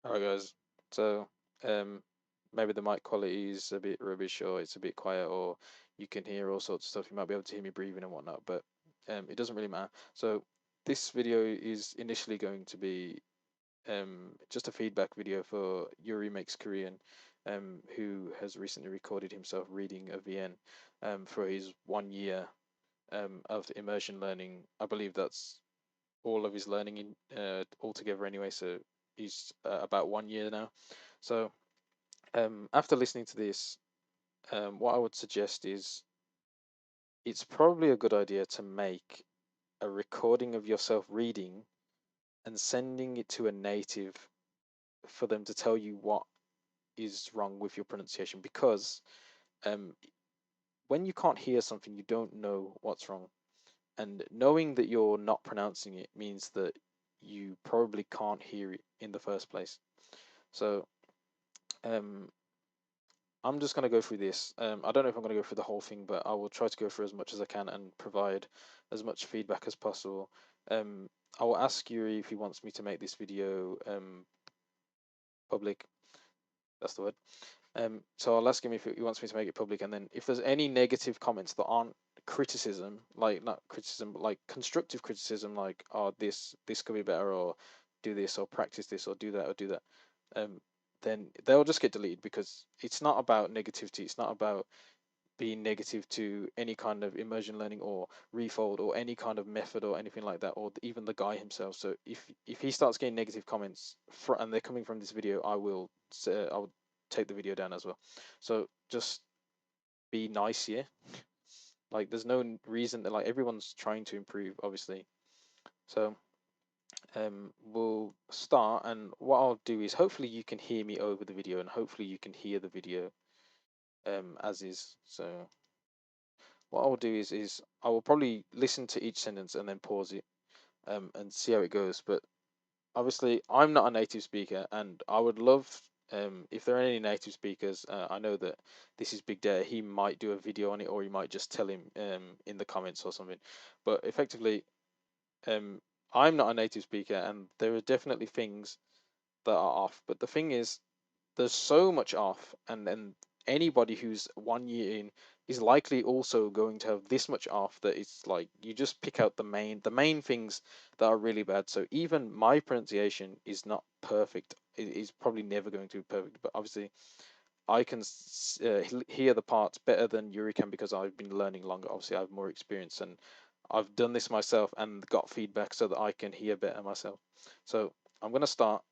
Alright, guys. So, um, maybe the mic quality is a bit rubbish, or it's a bit quiet, or you can hear all sorts of stuff. You might be able to hear me breathing and whatnot, but it doesn't really matter. So, this video is initially going to be just a feedback video for YuriMakesKorean, who has recently recorded himself reading a VN for his 1 year of immersion learning. I believe that's all of his learning in altogether anyway. So he's about 1 year now. So after listening to this, what I would suggest is it's probably a good idea to make a recording of yourself reading and sending it to a native for them to tell you what is wrong with your pronunciation, because um, when you can't hear something, you don't know what's wrong. And knowing that you're not pronouncing it means that you probably can't hear it in the first place. So um, I'm just going to go through this. I don't know if I'm going to go through the whole thing, but I will try to go through as much as I can and provide as much feedback as possible. Um, I will ask Yuri if he wants me to make this video public. That's the word. So I'll ask him if he wants me to make it public, and then if there's any negative comments that aren't criticism, like not criticism, but like constructive criticism, like oh this could be better, or do this, or practice this, or do that, or do that, um, then they'll just get deleted, because it's not about negativity. It's not about being negative to any kind of immersion learning or Refold or any kind of method or anything like that, or even the guy himself. So if he starts getting negative comments and they're coming from this video, I will take the video down as well. So just be nice here. Like there's no reason that, like, everyone's trying to improve, obviously. So we'll start, and what I'll do is hopefully you can hear me over the video, and hopefully you can hear the video as is. So what I'll do is I will probably listen to each sentence and then pause it and see how it goes. But obviously, I'm not a native speaker, and I would love if there are any native speakers. I know that this is Big Data. He might do a video on it, or you might just tell him in the comments or something. But effectively, um, I'm not a native speaker, and there are definitely things that are off. But the thing is, there's so much off, and then anybody who's 1 year in is likely also going to have this much off, that it's like you just pick out the main things that are really bad. So even my pronunciation is not perfect. It is probably never going to be perfect, but obviously I can hear the parts better than Yuri can, because I've been learning longer. Obviously I have more experience, and I've done this myself and got feedback so that I can hear better myself. So I'm going to start,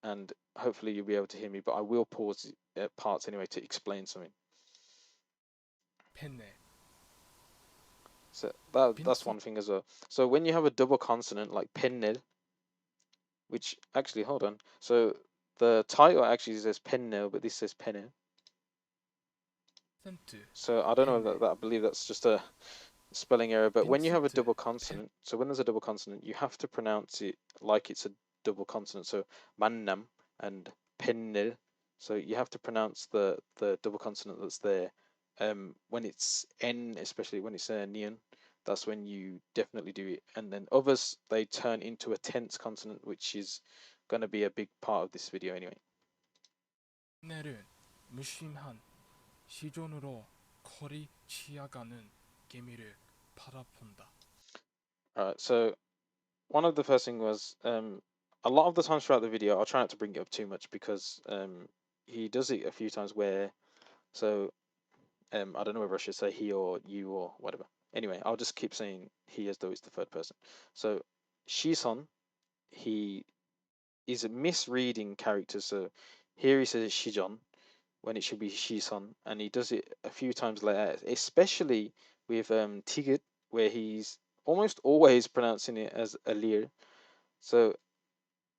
and hopefully you'll be able to hear me, but I will pause parts anyway to explain something. 펜네, So that's 빈티, one thing as well. So when you have a double consonant like pennel, which actually, hold on. So the title actually says pennel, but this says pennel. 센트, So I don't know if 펜네, I believe that's just a spelling error. But when you have a 빈치트, double 펜, consonant, so when there's a double consonant, you have to pronounce it like it's a double consonant. So mannam and pennel. So you have to pronounce the double consonant that's there. When it's n, especially when it's neon, that's when you definitely do it. And then others, they turn into a tense consonant, which is going to be a big part of this video anyway. 펜넬은 무심한 시선으로 거리 취하가는 개미를 바라본다. All right. So one of the first thing was a lot of the times throughout the video, I'll try not to bring it up too much, because he does it a few times where, so I don't know whether I should say he or you or whatever. Anyway, I'll just keep saying he as though it's the third person. So Shison, he is misreading characters. So here he says Shijon when it should be Shison, and he does it a few times later, especially with Tigit, where he's almost always pronouncing it as Alir. So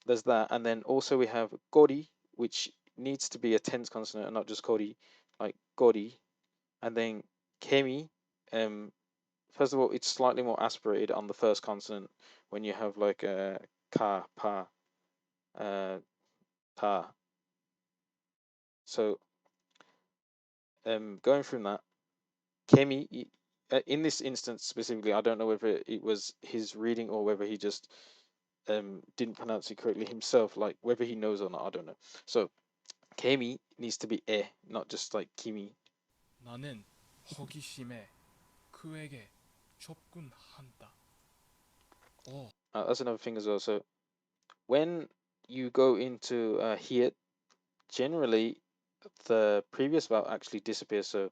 there's that, and then also we have Gori, which needs to be a tense consonant and not just Kori, like Gori, and then Kemi. Um, First of all, it's slightly more aspirated on the first consonant when you have like a ka, pa, uh, ta. So going from that, Kemi, in this instance specifically, I don't know whether it was his reading or whether he just didn't pronounce it correctly himself, like whether he knows or not, I don't know. So Kemi needs to be not just like Kimi. 나는 호기심에 그에게 접근한다. 어, That's another thing as well. So when you go into here, generally the previous vowel actually disappears. So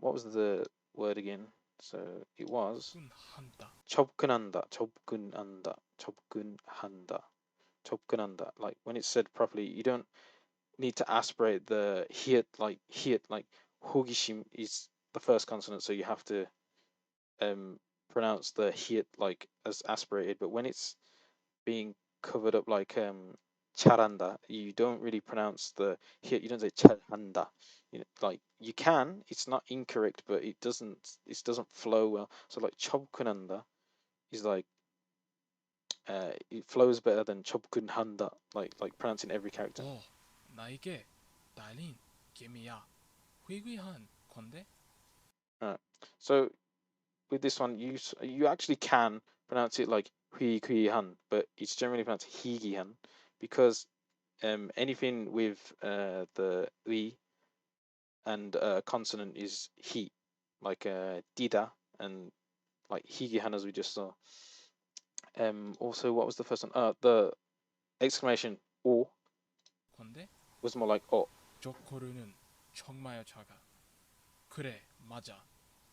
what was the word again? So it was 접근한다. 접근한다, 접근한다, 접근한다, 접근한다. Like when it's said properly, you don't need to aspirate the hit like 호기심 is the first consonant, so you have to pronounce the hit like as aspirated. But when it's being covered up like charanda, you don't really pronounce the hit. You don't say charanda. Like you can. It's not incorrect, but it doesn't flow well. So like chobkunanda is like it flows better than chobkunhanda. Like pronouncing every character. 나에게 날린 개미야. 회귀한 건데? Right. So with this one, you actually can pronounce it like hui but it's generally pronounced higihan because anything with the ui and consonant is he, like dida and like higihan as we just saw. Also, what was the first one? The exclamation o 건데? was more like oh. 조커르는 정말 작아. 그래, 맞아.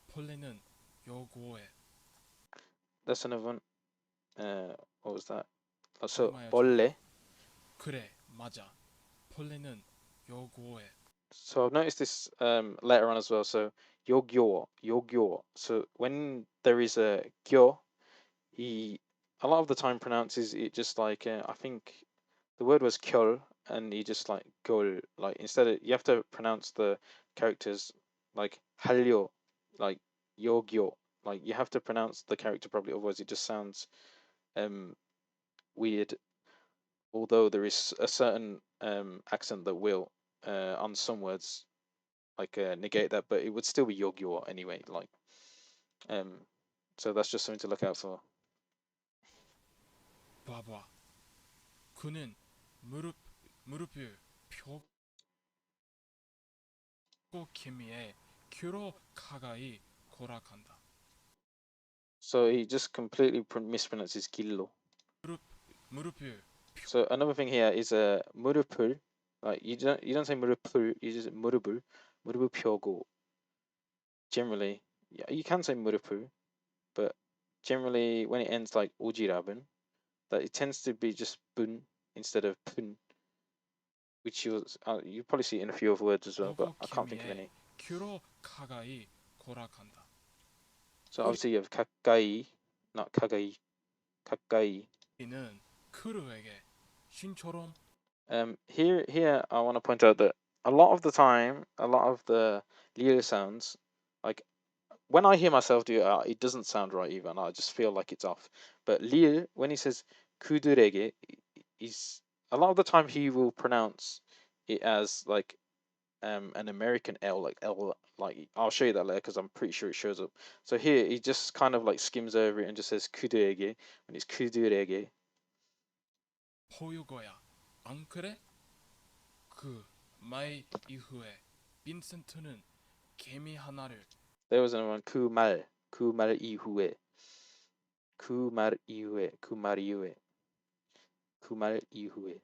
벌레는 요구해. That's another one. What was that? So 정말 작아. 벌레. 그래, 맞아. 벌레는 요구해. So I've noticed this later on as well. So yogyo, yogyo. So when there is a gyo, he a lot of the time pronounces it just like I think the word was kyol, and he just like gol. Like instead of you have to pronounce the characters like halyo, like yogyo. Like you have to pronounce the character properly, otherwise it just sounds um weird. Although there is a certain accent that will on some words like negate that, but it would still be Yogyor anyway. Like, um, so that's just something to look out for. 봐봐. 그는 무릎을 펴고 개미의 귀로 가까이 걸어간다. So he just completely mispronounces Gillo. 무릎을 So another thing here is murupul. Like you don't say murupul, you just murupul, murupul pyogo. Generally, yeah, you can say murupul, but generally when it ends like ujiraben, that it tends to be just bun instead of pun, which you probably see it in a few other words as well, but 펴고 I can't think of 개미의 any. 귀로 가까이 걸어간다. So obviously you have kakai, not kagai, kakai. 우리는 크루에게 신처럼 Here I want to point out that a lot of the time, a lot of the Lila sounds, like when I hear myself do it, it doesn't sound right even. I just feel like it's off. But Lil, when he says kudurege, is a lot of the time he will pronounce it as like an American L, like L, like I'll show you that later because I'm pretty sure it shows up. So here he just kind of like skims over it and just says kudurege when it's kudurege. 보유거야. 안 그래? 그 말 이후에 빈센트는 개미 하나를 There was another one kumal ihue, kumal ihue, kumal ihue, kumal ihue.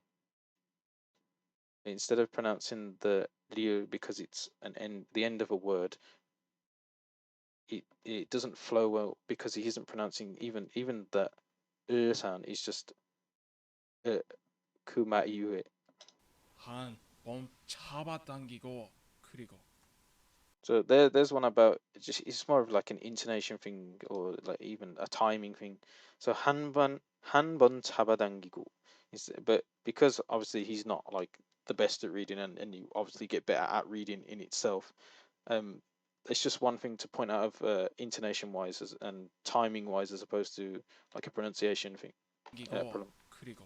Instead of pronouncing the liu because it's the end of a word, it doesn't flow well because he isn't pronouncing even the sound. It's just kuma iue. 한번 잡아당기고 그리고 So there's one about just it's more of like an intonation thing or like even a timing thing. So 한번 잡아당기고. But because obviously he's not like the best at reading and you obviously get better at reading in itself. Um, it's just one thing to point out of intonation wise and timing wise as opposed to like a pronunciation thing 당기고 problem. 그리고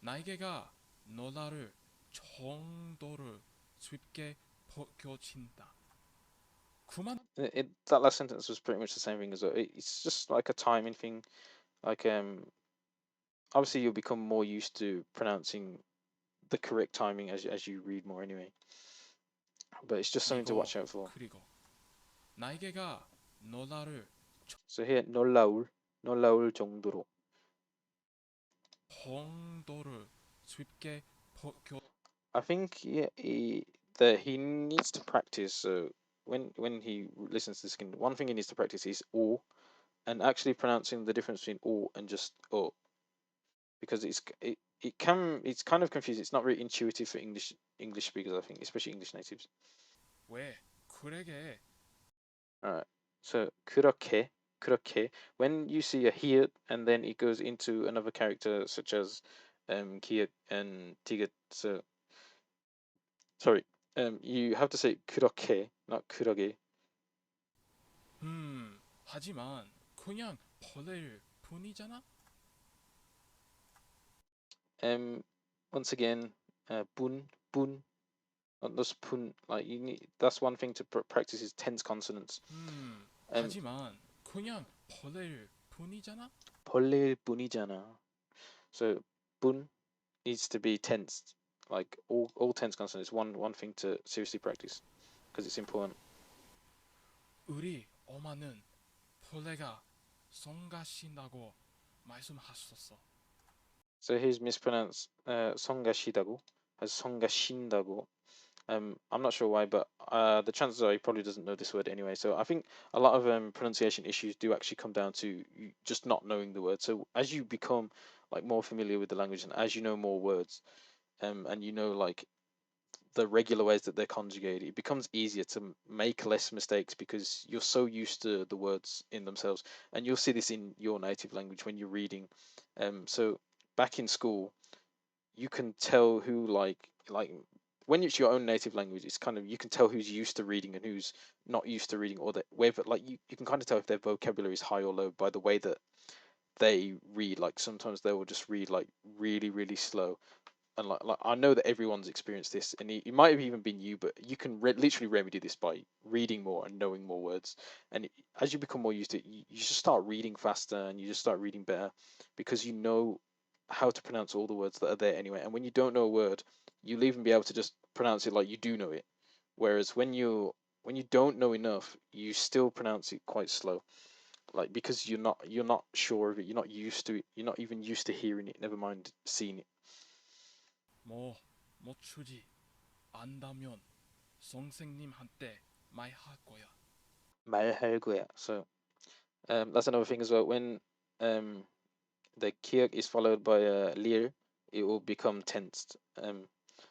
날개가 너다를 정도를 쉽게 벗겨진다. 그만 That last sentence was pretty much the same thing as well. It's just like a timing thing. Like obviously you'll become more used to pronouncing the correct timing as you read more anyway. But it's just something to 이거 watch out for. 그리고 날개가 너나를 So here, 놀라울 정도로. 정도를 쉽게 벗겨 I think that he needs to practice. So when he listens to this again, one thing he needs to practice is o, and actually pronouncing the difference between o and just o, because it's kind of confusing. It's not very intuitive for English speakers, I think, especially English natives. 왜 그러게 Alright. So 그렇게. When you see a here and then it goes into another character such as 기역 and tiget. So sorry. You have to say 그렇게, not 그러게. 하지만 그냥 벌레일 뿐이잖아. Once again, 분, not just pun. Like you need. That's one thing to practice is tense consonants. 하지만 그냥 벌레일 뿐이잖아. 벌레일 뿐이잖아. So 분 needs to be tensed. Like all tense consonants. One thing to seriously practice because it's important. 우리 엄마는 벌레가 성가신다고 말씀하셨어. So here's mispronounced 성가시다고 as 성가신다고. I'm not sure why, but the chances are he probably doesn't know this word anyway. So I think a lot of pronunciation issues do actually come down to you just not knowing the word. So as you become like more familiar with the language and as you know more words, and you know like the regular ways that they're conjugated, it becomes easier to make less mistakes because you're so used to the words in themselves. And you'll see this in your native language when you're reading. So back in school, you can tell who like when it's your own native language, it's kind of you can tell who's used to reading and who's not used to reading, or that whether like you can kind of tell if their vocabulary is high or low by the way that they read. Like sometimes they will just read like really really slow, and like I know that everyone's experienced this, and it might have even been you, but you can literally remedy this by reading more and knowing more words. And as you become more used to it, you just start reading faster and you just start reading better because you know how to pronounce all the words that are there anyway. And when you don't know a word, you'll even be able to just pronounce it like you do know it. Whereas when you don't know enough, you still pronounce it quite slow, like because you're not sure of it, you're not used to it, you're not even used to hearing it. Never mind seeing it. 못 추지 안다면 선생님한테 말할 거야. 말할 거야. So that's another thing as well. When the kiek is followed by a lir, it will become tensed.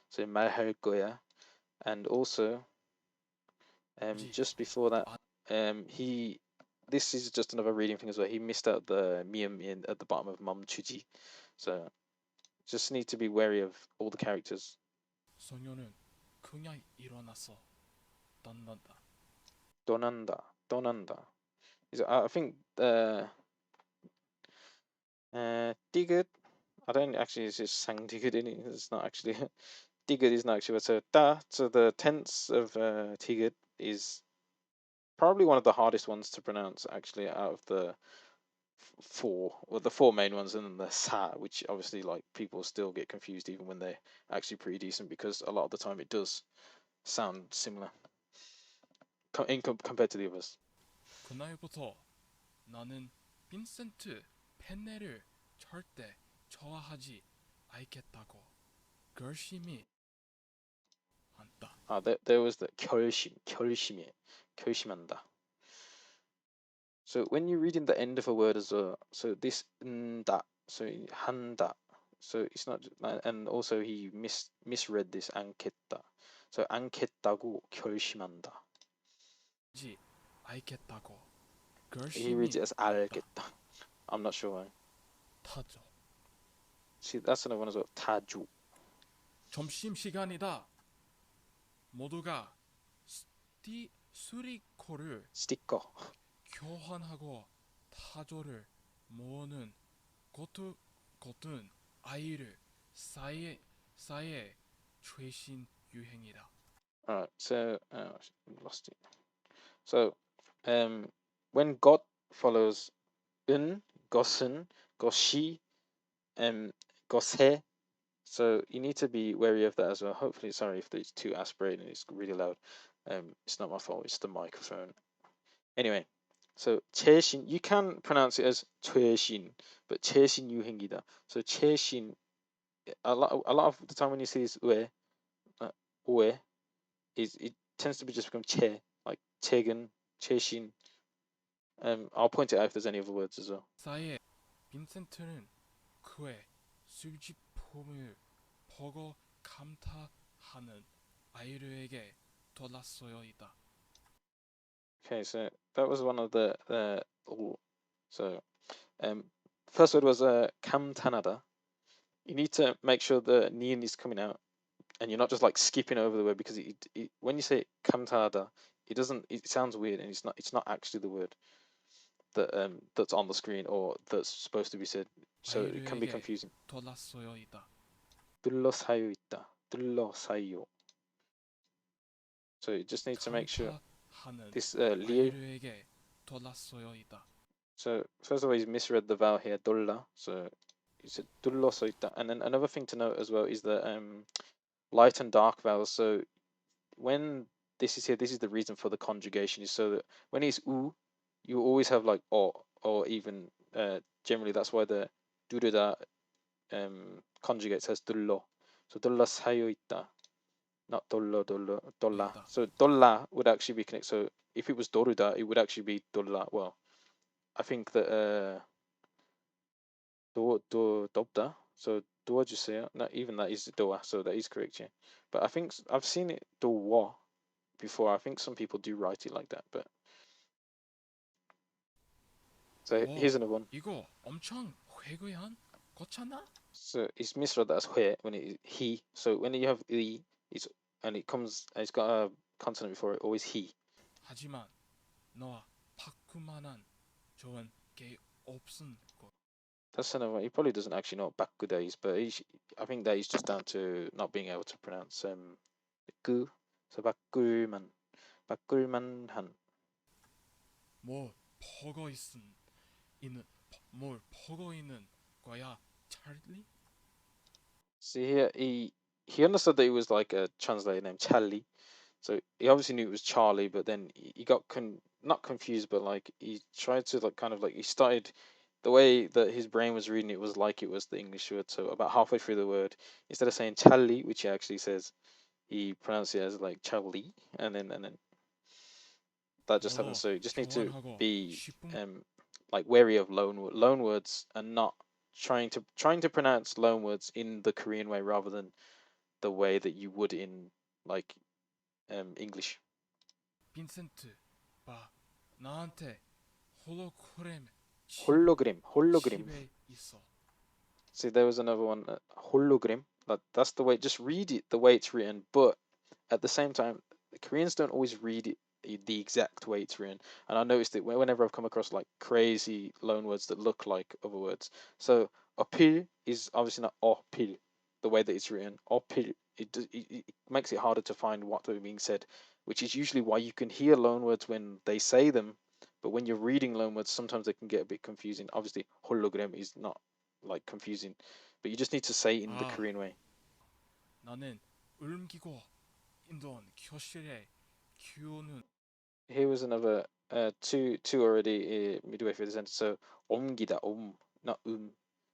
So 말할 거야, and also just before that, he. This is just another reading thing as well. He missed out the mium in at the bottom of 멈추지, so just need to be wary of all the characters. 소녀는 그냥 일어나서 떠난다. 떠난다. I think Tigid. I don't actually. It's just sang Tigid in it. It's not actually. Tigid is not actually. So da. So the tense of Tigid is probably one of the hardest ones to pronounce actually out of the the four main ones, and then the sa, which obviously like people still get confused even when they're actually pretty decent because a lot of the time it does sound similar compared to the others. 그날부터 나는 빈센트 펜네를 절대 좋아하지 않겠다고 결심이 한다. There was the 결심한다. So when you're reading the end of a word as well, so this that, so 한다, so it's not, and also he misread this 않겠다. So 않겠다고 결심한다. 지 알겠다고 He reads 결심이 it as 한다. 알겠다. I'm not sure why. 타죠. See, that's another one as well. 타주. 점심 시간이다. 모두가 수리코를 스티커. 교환하고 타조를 모으는 것은 아이를 사이에 최신 유행이다. Alright, so lost it. So when got follows in, 것은, 것이, 거 새. So you need to be wary of that as well. Hopefully, sorry if it's too aspirated and it's really loud. It's not my fault. It's the microphone. Anyway, so 최신 you can pronounce it as 최신, but 최신 유행이다. So 최신 a lot of the time when you see this uh, ue is it tends to be just become che like 최근, 최신. I'll point it out if there's any other words as well. 사이에 빈센트는 그의 술집품을 보고 감탄하는 아이들에게 돌았어요이다. Okay, so that was one of the so first word was 감탄하다. You need to make sure the nian is coming out, and you're not just like skipping over the word because when you say 감탄하다, it sounds weird and it's not actually the word that's on the screen or that's supposed to be said, so it can be 아이들에게 confusing. 돌았어요이다. 둘러싸여 있다. 둘러싸여. So you just need to make sure 감탄하는 this liu. 아이들에게 돌았어요이다. So first of all, he's misread the vowel here, dolla. So he said 둘러싸여 있다. And then another thing to note as well is the light and dark vowels. So when this is here, this is the reason for the conjugation, is so that when it's u, you always have like or even generally that's why the 두르다 conjugates as 둘러. So 둘러싸여 있다, not dollar. So dollar would actually be connected. So if it was doruda, it would actually be dollar. Well, I think that do dobda. So doajusea. Not even that is doa. So that is correct, yeah. But I think I've seen it dowa before. I think some people do write it like that. But so 뭐 here's another one. 이거 엄청 회귀한 거잖아? So it's misread as 회 when it is he. So when you have e, it's and it's got a consonant before it. Always he. 하지만 너와 바꾸만한 좋은 게 없은 것. That's another one. He probably doesn't actually know what bakuda is, but I think that is just down to not being able to pronounce 그. So 바꿀만한. 뭘 보고 있는 뭘 보고 있는 거야, 찰리? See here, he understood that it was like a translator named Charlie, so he obviously knew it was Charlie, but then he got not confused, but like he tried to like kind of like he started the way that his brain was reading it was like it was the English word. So about halfway through the word, instead of saying Charlie, which he actually says, he pronounced it as like Charlie, and then that just happens. 너도 So you just need to 교환하고 be 싶은 like wary of loan words and not trying to pronounce loan words in the Korean way rather than the way that you would in like English. 빈센트 봐 나한테 홀로그램 Hologram. 집에 있어. See, there was another one. Hologram. That's the way. Just read it the way it's written. But at the same time, the Koreans don't always read it the exact way it's written. And I noticed it whenever I've come across like crazy loan words that look like other words. So apil is obviously not opil, the way that it's written. Opil. It makes it harder to find what they're being said, which is usually why you can hear loan words when they say them. But when you're reading loan words, sometimes they can get a bit confusing. Obviously, hologram is not like confusing, but you just need to say it in the 아, Korean way. 나는 옮기고 있던 교실에 키우는 Here was another two already midway through the sentence. So 옮기다, not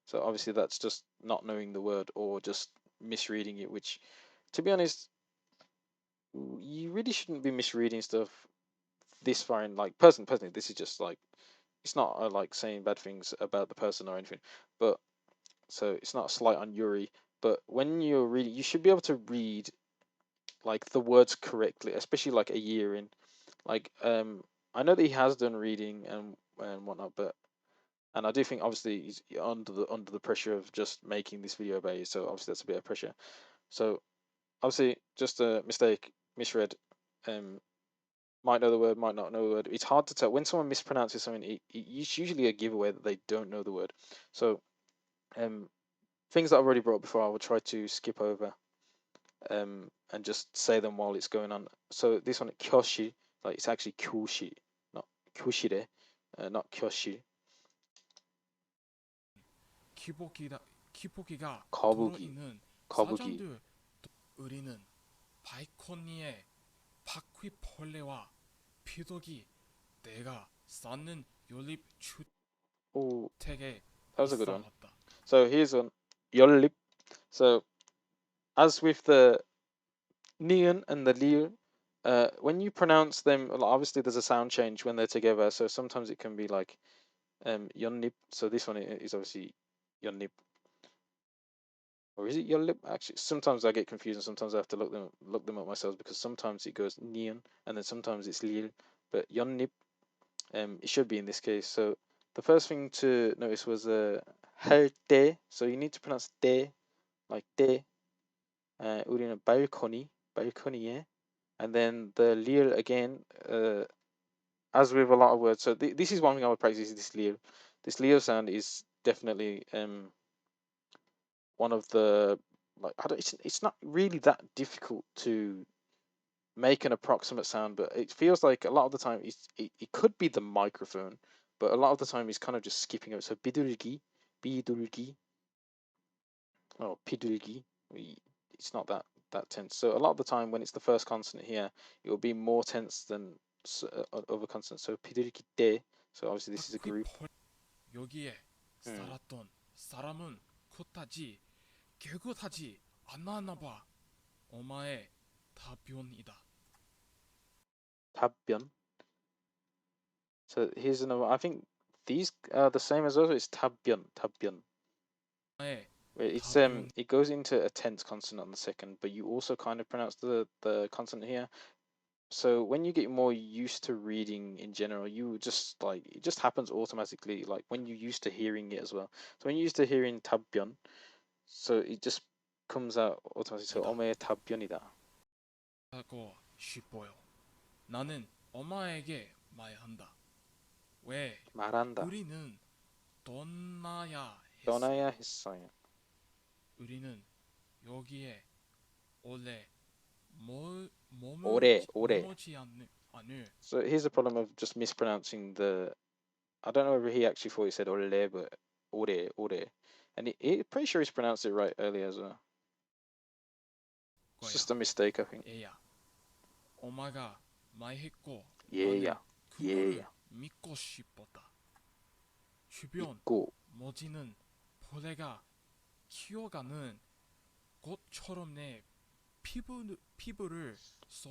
So obviously that's just not knowing the word or just misreading it. Which, to be honest, you really shouldn't be misreading stuff this far in. Like personally, this is just like it's not like saying bad things about the person or anything, but so it's not a slight on Yuri. But when you're reading, you should be able to read like the words correctly, especially like a year in. Like I know that he has done reading and whatnot, but and I do think obviously he's under the pressure of just making this video about you, so obviously that's a bit of pressure. So obviously just a mistake, misread. Might know the word, might not know the word. It's hard to tell when someone mispronounces something. It's usually a giveaway that they don't know the word. So things that I've already brought before, I will try to skip over and just say them while it's going on. So this one, kyoshi, like it's actually kyoshi, not kyoshire, not kyoshi. 기복이다 키포기가 거북이, 들어있는 거북이. 사전들. 우리는 발코니에 바퀴 벌레와 피독이 내가 쌓는 연립 Oh, 주택에 that was a good one. 있어왔다. So here's one. 열립. So as with the neon and the liu, when you pronounce them, well, obviously there's a sound change when they're together. So sometimes it can be like yonnip. So this one is obviously yonnip. Or is it yonnip? Actually, sometimes I get confused and sometimes I have to look them up myself because sometimes it goes neon and then sometimes it's lil. But yonnip, it should be in this case. So the first thing to notice was 할 때. So you need to pronounce 때 like 때. 우리는 balcony, and then the lil again. As with a lot of words, so this is one thing I would practice is this lil. This lil sound is definitely one of the like I don't, it's not really that difficult to make an approximate sound, but it feels like a lot of the time it could be the microphone, but a lot of the time he's kind of just skipping it. So 비둘기, or 피둘기, it's not that tense. So a lot of the time when it's the first consonant here, it will be more tense than other consonants. So 피둘기 때. So obviously this is a 바퀴 group. 여기에 살았던 사람은 콧하지 개굿하지 않았나봐. 엄마의 답변이다. 답변. So here's another. I think these are the same as those. It's 답변. 엄마의 It's 답변. it goes into a tense consonant on the second, but you also kind of pronounce the consonant here. So when you get more used to reading in general, you just like it just happens automatically. Like when you're used to hearing it as well. So when you're used to hearing 답변, so it just comes out automatically. So 엄마의 답변이다. 하고 싶어요. 나는 엄마에게 말한다. 왜 말한다. 우리는 떠나야 했어. 떠나야 했어요. 우리는 여기에 오래 오래. 머물지 않을. So here's the problem of just mispronouncing the. I don't know if he actually thought he said ole, but ore. And pretty sure he's pronounced it right earlier as well. It's 거야. just a mistake, I think. 애야. 엄마가 말했고 얘야. 나는 그거를 믿고 싶었다. 주변 믿고. 모지는 벌레가 키워가는 것처럼 내 피부를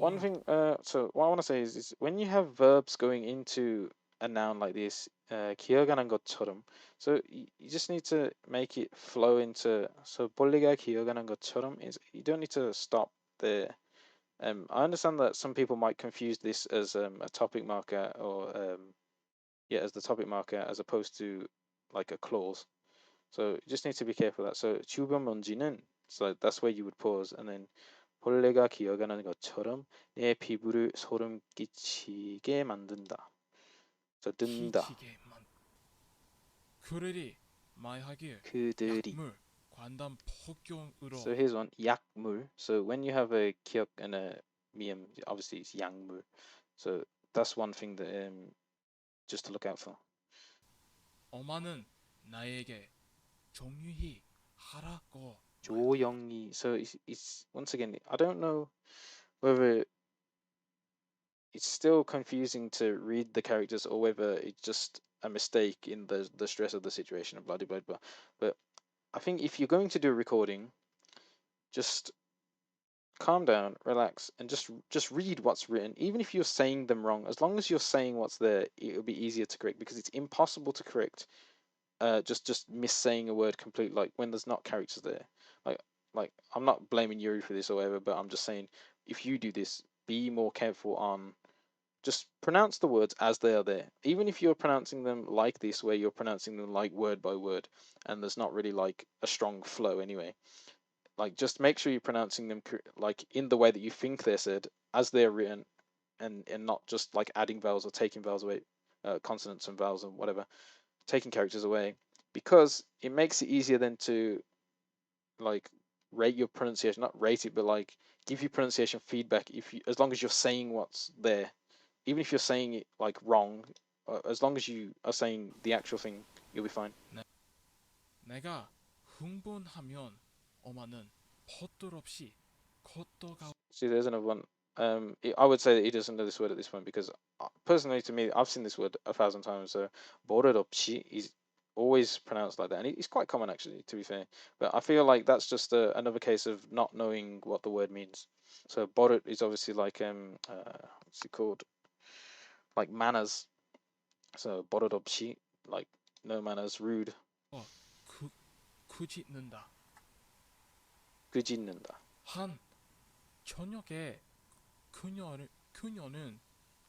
One 써요. thing, so what I want to say is when you have verbs going into a noun like this, 기억하는 것처럼, so you just need to make it flow into, so 벌레가 기억하는 것처럼 is, you don't need to stop there. I understand that some people might confuse this as a topic marker or as the topic marker as opposed to like a clause. So you just need to be careful of that. So 주변 먼지는, so that's where you would pause and then 벌레가 기어가는 것처럼 내 피부를 소름 끼치게 만든다. So 든다. 키치게만. 그들이 말하길 그들이. 약물 관단 폭경으로. So here's one. 약물. So when you have a 기억 and a 미음, obviously it's 약물. So that's one thing that just to look out for. 엄마는 나에게 조용히 하라고. 조용히. So it's once again, I don't know whether it's still confusing to read the characters or whether it's just a mistake in the stress of the situation and blah blah blah. But I think if you're going to do a recording, just calm down, relax, and just read what's written. Even if you're saying them wrong, as long as you're saying what's there, it'll be easier to correct because it's impossible to correct just missaying a word completely, like when there's not characters there. Like I'm not blaming Yuri for this or whatever, but I'm just saying if you do this, be more careful on just pronounce the words as they are there. Even if you're pronouncing them like this, where you're pronouncing them like word by word, and there's not really like a strong flow anyway. Like just make sure you're pronouncing them like in the way that you think they're said as they're written, and not just like adding vowels or taking vowels away, consonants and vowels and whatever, taking characters away, because it makes it easier then to like rate your pronunciation, not rate it, but like give you pronunciation feedback if you, as long as you're saying what's there, even if you're saying it like wrong, as long as you are saying the actual thing, you'll be fine. 내가 흥분하면 엄마는 버터 없이 걷어가. See, there's another one. I would say that he doesn't know this word at this point because personally, to me, I've seen this word 1,000 times. So, 보르롭시 is always pronounced like that, and it's quite common actually, to be fair. But I feel like that's just another case of not knowing what the word means. So, 보르 is obviously like what's it called? Like manners. So, 보르롭시, like no manners, rude. 그, 굳이는다. 그짓는다. 한 저녁에 그녀는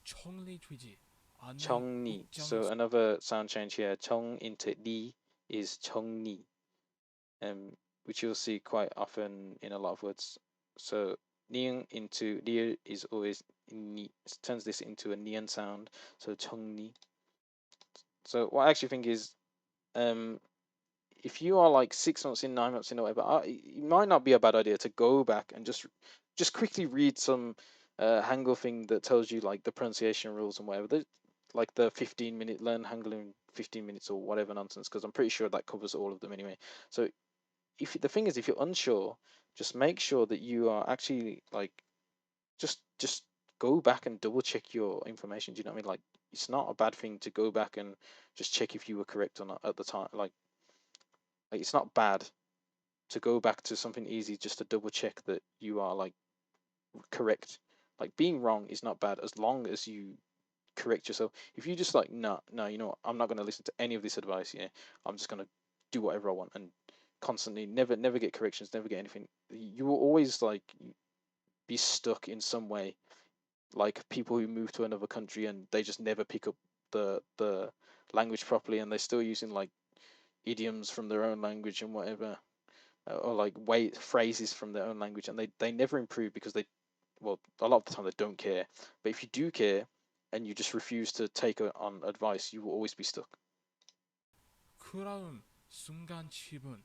정리되지 않은 정리. So 옷장을 another sound change here. 정 into ni is 정리. Which you'll see quite often in a lot of words. So niang into ni is always ni, turns this into a nian sound. So 정리. So what I actually think is, if you are like 6 months in, 9 months in, or whatever, it might not be a bad idea to go back and just quickly read some Hangul thing that tells you like the pronunciation rules and whatever. Like the 15-minute learn Hangul in 15 minutes or whatever nonsense, because I'm pretty sure that covers all of them anyway. So if the thing is, if you're unsure, just make sure that you are actually like just go back and double check your information. Do you know what I mean? Like it's not a bad thing to go back and just check if you were correct or not at the time. Like it's not bad to go back to something easy just to double check that you are like correct. Like being wrong is not bad as long as you correct yourself. If you just like, no, you know what, I'm not going to listen to any of this advice. Yeah, I'm just going to do whatever I want and constantly never get corrections, never get anything. You will always like be stuck in some way. Like people who move to another country and they just never pick up the language properly, and they're still using like idioms from their own language and whatever, or like phrases from their own language, and they never improve because they, well, a lot of the time they don't care. But if you do care and you just refuse to take on advice, you will always be stuck. 그라움 순간 칩은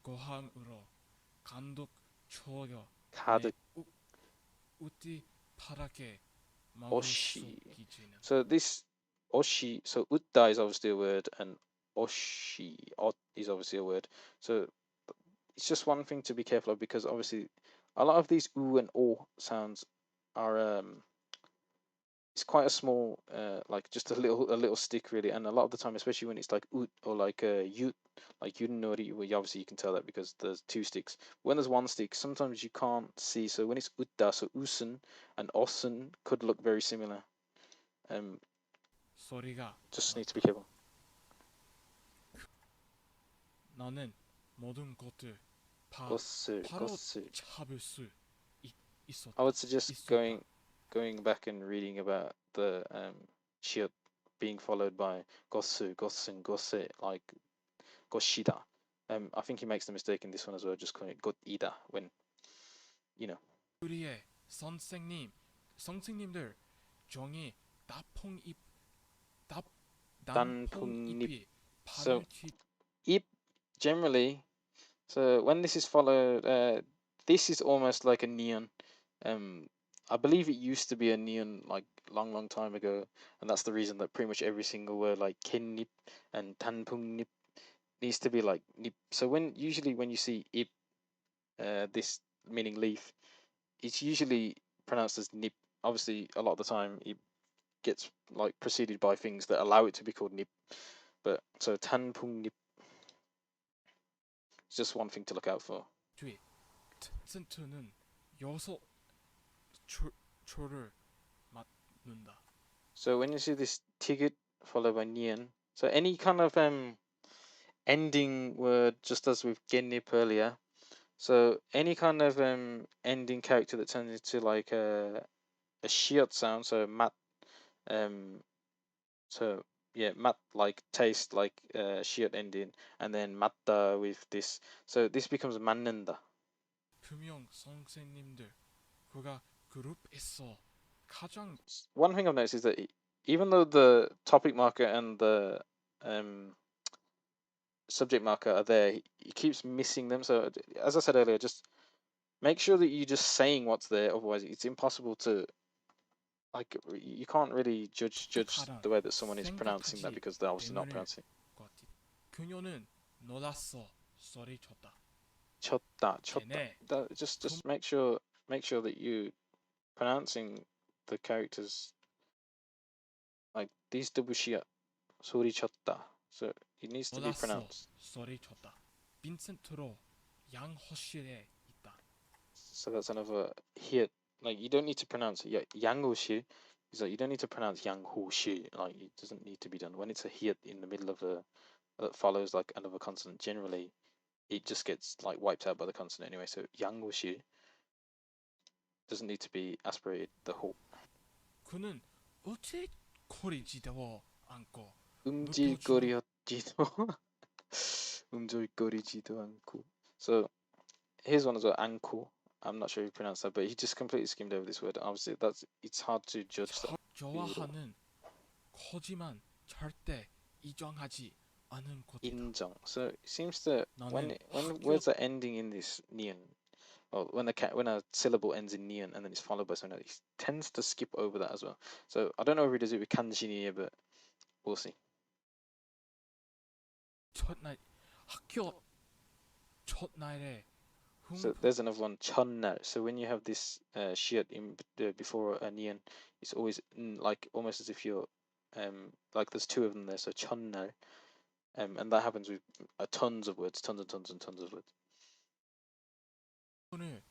고함으로 감독 초여 내 가득 웃디 파랗게 막을 수 oshi. 있지는. So this oshi, so utta is obviously a word, and oshi ot is obviously a word. So it's just one thing to be careful of, because obviously a lot of these u and o sounds are it's quite a small like just a little stick really, and a lot of the time, especially when it's like ut or like yut, like yunori, well, obviously you can tell that because there's two sticks. When there's one stick, sometimes you can't see. So when it's utta, so usun and osun could look very similar. 소리가 Just need to be 났다. careful. 나는 모든 것들 다 Gossu, 바로 gossu. 잡을 수 I would suggest 있었다. going back and reading about the shiot being followed by gossu, gossun, gosse, like goshida. I think he makes the mistake in this one as well, just calling it godida when, you know. 우리의 선생님들 종이 나풍잎 나 단풍잎. 단풍잎이 So 바늘 뒤 ip generally. So when this is followed, this is almost like a neon. I believe it used to be a neon like long time ago, and that's the reason that pretty much every single word like kinnip and tanpungnip needs to be like nip. So usually when you see ip, this meaning leaf, it's usually pronounced as nip. Obviously, a lot of the time it gets like preceded by things that allow it to be called nip. But so tanpungnip is just one thing to look out for. 뒤 센트는 여섯 초를 맞는다. So when you see this ticket followed by nian, so any kind of ending word, just as with genip earlier. So any kind of ending character that turns into like a shiot sound, so mat, so yeah, mat like taste, like shiot ending, and then matta with this. So this becomes 맞는다. 분명 선생님들 그가 그룹에서 가장 One thing I've noticed is that even though the topic marker and the subject marker are there, he keeps missing them. So as I said earlier, just make sure that you're just saying what's there. Otherwise, it's impossible to, like, you can't really judge 획득하라 the way that someone is pronouncing that 생각하지 because they're obviously not 되면을 pronouncing. 것 같아. 그녀는 놀랐어. 소리쳤다. 쳤다, 쳤다. 걔네 Just make sure that you pronouncing the characters like these double 소리쳤다. So it needs to be 몰랐어. pronounced. 소리쳤다. 빈센트로 양호실에 있다. So that's another hit. Like you don't need to pronounce it. Yeah, 양호실 is like you don't need to pronounce 양호실. Like it doesn't need to be done. When it's a hit in the middle of a that follows like another consonant, generally it just gets like wiped out by the consonant anyway. So 양호실 doesn't need to be aspirated. The whole 그는 어째 거리지도 않고 눕혀주는 움찔거리지도 움찔거리지도 않고. So here's one as well. 않고. I'm not sure if you pronounce that, but he just completely skimmed over this word. Obviously, it's hard to judge that. 좋아하는 거지만 절대 인정하지 않은 곳이다. 인정. So it seems that when 나는 words are ending in this nian, or when a syllable ends in nian and then it's followed by something else, he tends to skip over that as well. So I don't know if he does it with kanjini here, but we'll see. 첫날 학교 첫날에 So there's another one, 첫날. So when you have this shiat in before a nian, it's always like almost as if you're like there's two of them there. So 첫날, and that happens with tons of words, tons and tons and tons of words. 오늘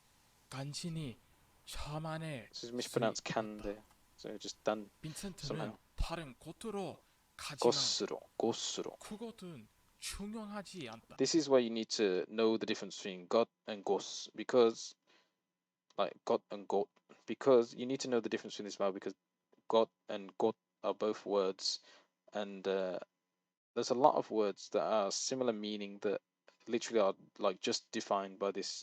간신히 샤만의 So it's mispronounced can there. So just done 빈센트는 somehow. 다른 곳으로 가지만 곳으로. 그것은 중요하지 않다. This is where you need to know the difference between got and gos, because like got and got, because you need to know the difference between this vowel, because got and got are both words, and there's a lot of words that are similar meaning that literally are like just defined by this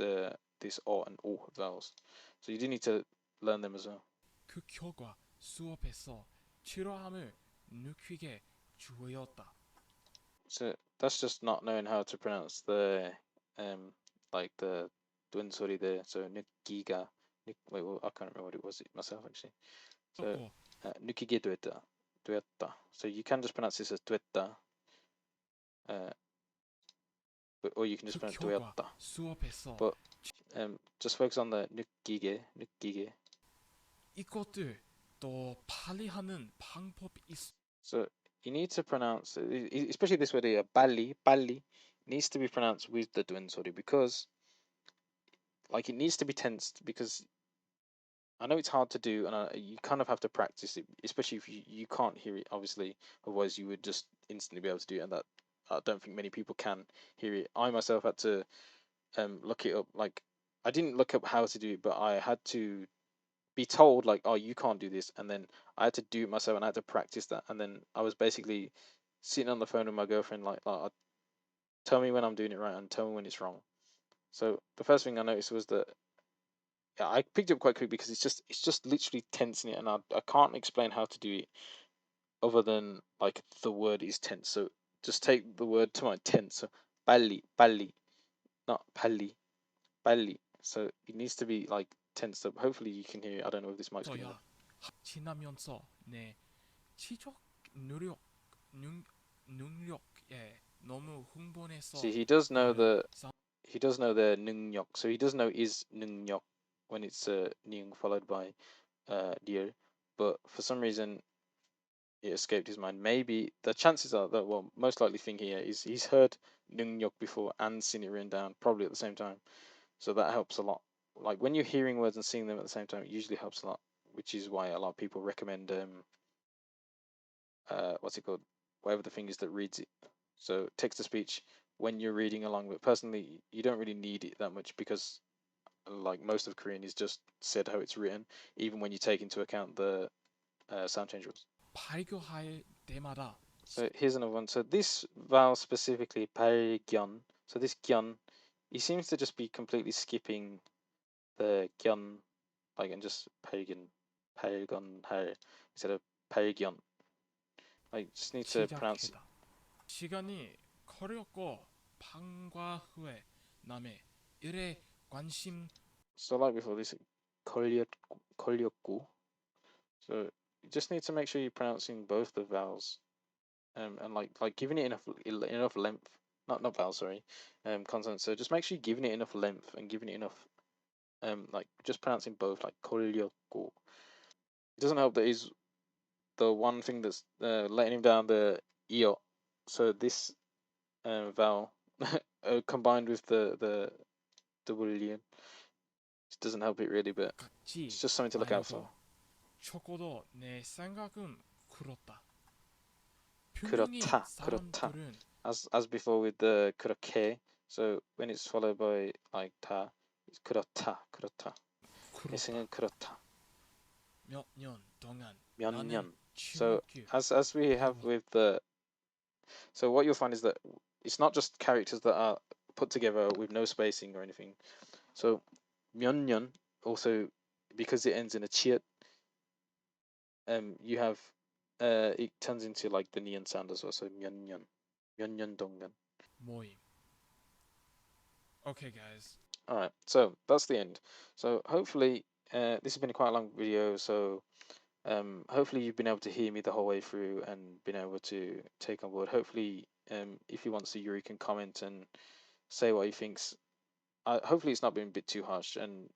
this o and o vowels. So you do need to learn them as well. 그 결과 수업에서 지루함을 느끼게 주었다. So that's just not knowing how to pronounce the like the twin sorry there. So 느끼가 wait, well, I can't remember what it was myself actually. So 느끼게 되었다. So you can just pronounce this as 되었다. Or you can just 그 pronounce 결과 되었다. 수업에서 But just focus on the 느끼게. 이것들 더 빨리 하는 방법이 있어. So you need to pronounce, especially this word here, 빨리, needs to be pronounced with the twin sorry, because like it needs to be tensed, because I know it's hard to do, and you kind of have to practice it, especially if you can't hear it, obviously. Otherwise, you would just instantly be able to do it, and that I don't think many people can hear it. I myself had to look it up. Like, I didn't look up how to do it, but I had to be told, like, oh, you can't do this, and then I had to do it myself, and I had to practice that, and then I was basically sitting on the phone with my girlfriend, like tell me when I'm doing it right, and tell me when it's wrong. So the first thing I noticed was that yeah, I picked it up quite quick, because it's just literally tensing it, and I can't explain how to do it other than like the word is tense. So just take the word to my tense. So 빨리, not 빨리. So it needs to be like tensed up. Hopefully you can hear it. I don't know if this mic's good enough. 지나면서 내 지적 능력에 너무 흥분해서 See, he does know the 능력. So he does know is 능력 when it's ning followed by dear, but for some reason it escaped his mind. Maybe the chances are that, well, most likely thing here is he's heard 능력 before and seen it written down probably at the same time, so that helps a lot. Like when you're hearing words and seeing them at the same time, it usually helps a lot, which is why a lot of people recommend what's it called, whatever the thing is that reads it. So text to speech when you're reading along. But personally, you don't really need it that much, because like most of Korean is just said how it's written, even when you take into account the sound change rules. 발교할 때마다 So here's another one. So this vowel specifically, 발견. So this gyeon, he seems to just be completely skipping the gyeon, like, and just 발견할 instead of 발견. Like just need to pronounce. 시작해다. 시간이 걸렸고 방과 후에 남의 일에 관심 So like before, this 걸렸고. So you just need to make sure you're pronouncing both the vowels, and like giving it enough length. not vowel, sorry, consonants. So just make sure you're giving it enough length and giving it enough, like just pronouncing both, like 걸렸고. It doesn't help that he's the one thing that's letting him down, the io. So this vowel combined with the boolean, it doesn't help it really, but it's 같이 just something to look out for. 말해도 적어도 내 생각은 그렇다. 분명히 그렇다, 그렇다. 사람들은 As before with the 그렇게. So when it's followed by like 다, it's 그렇다, 그렇다. 내 그렇다. 생각은 그렇다. 몇 년 동안 몇 나는 년. So 중학교 as we have with the, so what you'll find is that it's not just characters that are put together with no spacing or anything. So 몇 년 also, because it ends in a chiat, you have it turns into like the neon sound as well. So 몇 년, 몇 년 동안. 모임. Okay, guys. All right, so that's the end. So hopefully, this has been quite a long video. So hopefully you've been able to hear me the whole way through and been able to take on board. Hopefully, if you want to, Yuri can comment and say what he thinks. Hopefully, it's not been a bit too harsh, and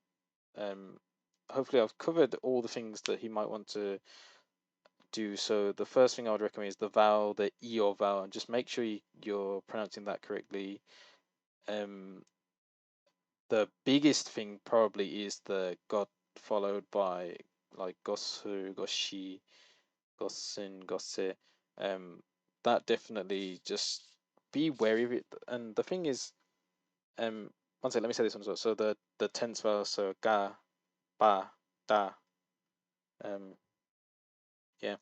hopefully, I've covered all the things that he might want to do. So the first thing I would recommend is the vowel, the e or vowel, and just make sure you're pronouncing that correctly. The biggest thing probably is the got followed by like gosu, goshi, gosin, gosse. That definitely just be wary of it. And the thing is, one second, let me say this one as well. So the tense vowels, so ga, ba, da, yeah,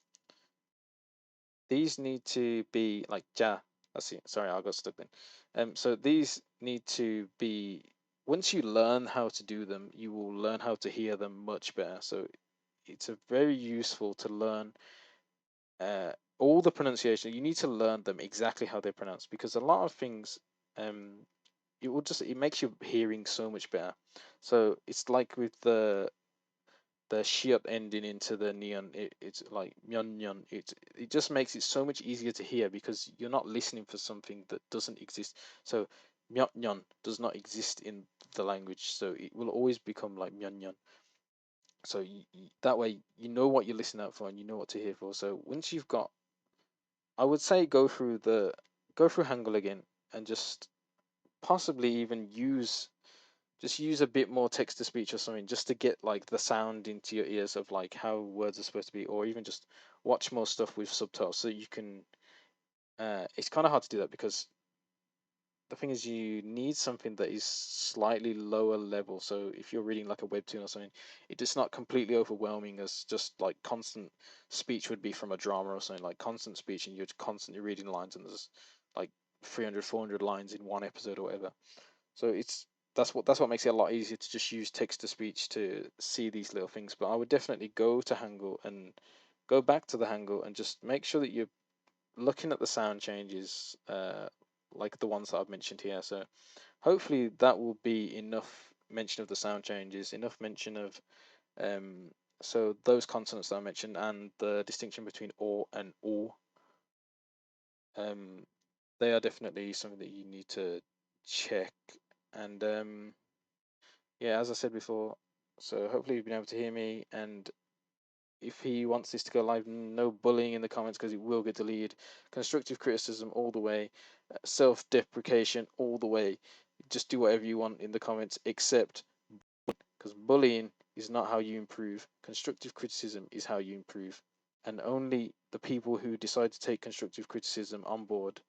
these need to be like ja. That's it. Sorry, I got stuck then. So these need to be. Once you learn how to do them, you will learn how to hear them much better. So it's a very useful to learn all the pronunciation. You need to learn them exactly how they're pronounced, because a lot of things, it makes your hearing so much better. So it's like with the shiot ending into the neon, it's like myeon. It just makes it so much easier to hear because you're not listening for something that doesn't exist. So myeon does not exist in the language, so it will always become like myeon. So that way you know what you're listening out for and you know what to hear for. So once you've got, I would say go through Hangul again and just possibly even use a bit more text to speech or something, just to get like the sound into your ears of like how words are supposed to be, or even just watch more stuff with subtitles so you can. It's kind of hard to do that because the thing is you need something that is slightly lower level. So if you're reading like a webtoon or something, it's not completely overwhelming as just like constant speech would be from a drama or something, like constant speech and you're constantly reading lines and there's like 300 400 lines in one episode or whatever. So that's what makes it a lot easier to just use text to speech to see these little things. But I would definitely go to Hangul and go back to the Hangul and just make sure that you're looking at the sound changes, like the ones that I've mentioned here. So hopefully that will be enough mention of the sound changes, enough mention of so those consonants that I mentioned and the distinction between or and o. Um, they are definitely something that you need to check. And yeah, as I said before, so hopefully you've been able to hear me. And if he wants this to go live, no bullying in the comments because it will get deleted. Constructive criticism all the way, self-deprecation all the way. Just do whatever you want in the comments, except because bullying is not how you improve. Constructive criticism is how you improve. And only the people who decide to take constructive criticism on board,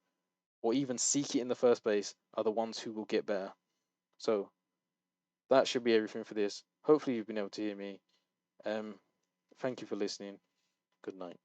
or even seek it in the first place, are the ones who will get better. So that should be everything for this. Hopefully you've been able to hear me. Thank you for listening. Good night.